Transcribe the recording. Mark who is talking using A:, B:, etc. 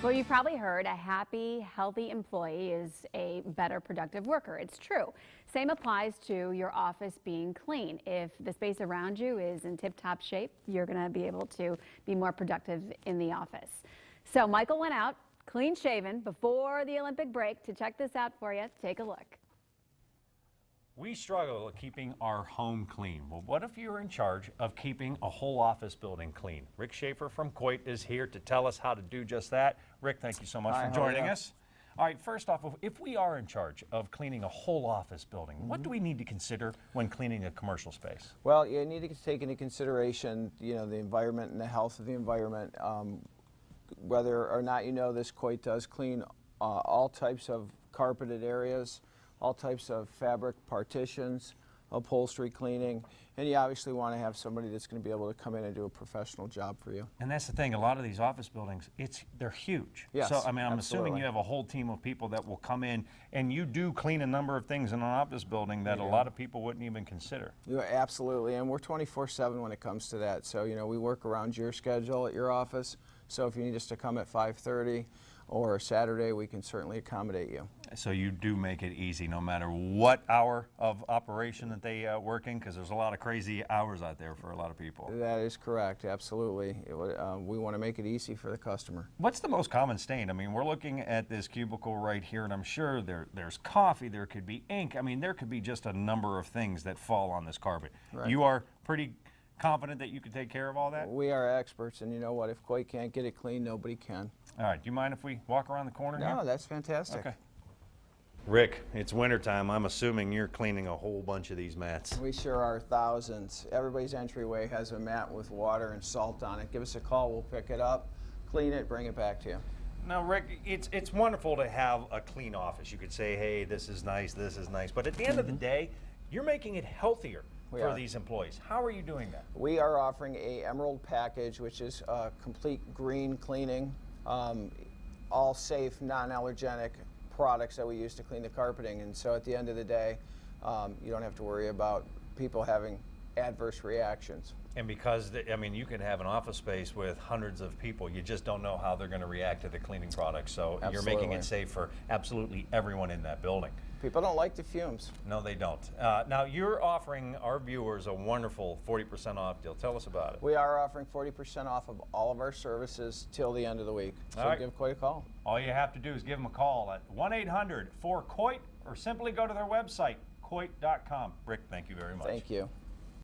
A: Well, you've probably heard a happy, healthy employee is a better productive worker. It's true. Same applies to your office being clean. If the space around you is in tip-top shape, you're going to be able to be more productive in the office. So Michael went out, clean shaven, before the Olympic break to check this out for you. Take a look.
B: We struggle with keeping our home clean. Well, what if you're in charge of keeping a whole office building clean? Rick Schaffer from COIT is here to tell us how to do just that. Rick, thank you so much for joining us. All right, first off, if we are in charge of cleaning a whole office building, what do we need to consider when cleaning a commercial space?
C: Well, you need to take into consideration, the environment and the health of the environment. Whether or not you know this, COIT does clean all types of carpeted areas, all types of fabric partitions, upholstery cleaning, and you obviously want to have somebody that's going to be able to come in and do a professional job for you.
B: And that's the thing, a lot of these office buildings, they're huge.
C: Yes,
B: so, I'm
C: absolutely.
B: assuming you have a whole team of people that will come in, and you do clean a number of things in an office building that a lot of people wouldn't even consider.
C: Absolutely, and we're 24/7 when it comes to that. So, we work around your schedule at your office. So if you need us to come at 5:30 or Saturday, we can certainly accommodate you.
B: So you do make it easy no matter what hour of operation that they work in, because there's a lot of crazy hours out there for a lot of people.
C: That is correct, absolutely. We want to make it easy for the customer.
B: What's the most common stain? I mean, we're looking at this cubicle right here, and I'm sure there's coffee, there could be ink. I mean, there could be just a number of things that fall on this carpet.
C: Right.
B: You are pretty confident that you can take care of all that?
C: We are experts, and you know what? If COIT can't get it clean, nobody can.
B: All right, do you mind if we walk around the corner here?
C: No, that's fantastic.
B: Okay. Rick, it's wintertime. I'm assuming you're cleaning a whole bunch of these mats.
C: We sure are, thousands. Everybody's entryway has a mat with water and salt on it. Give us a call, we'll pick it up, clean it, bring it back to you.
B: Now, Rick, it's wonderful to have a clean office. You could say, hey, this is nice, but at the end of the day, you're making it healthier for these employees. How are you doing that?
C: We are offering a Emerald package, which is complete green cleaning, all safe, non-allergenic products that we use to clean the carpeting. And so at the end of the day, you don't have to worry about people having adverse reactions.
B: And because, you can have an office space with hundreds of people, you just don't know how they're going to react to the cleaning products. So You're making it safe for absolutely everyone in that building.
C: People don't like the fumes.
B: No, they don't. Now, you're offering our viewers a wonderful 40% off deal. Tell us about it.
C: We are offering 40% off of all of our services till the end of the week. So give COIT a call.
B: All you have to do is give them a call at 1-800-4COIT or simply go to their website, coit.com. Rick, thank you very much.
C: Thank you.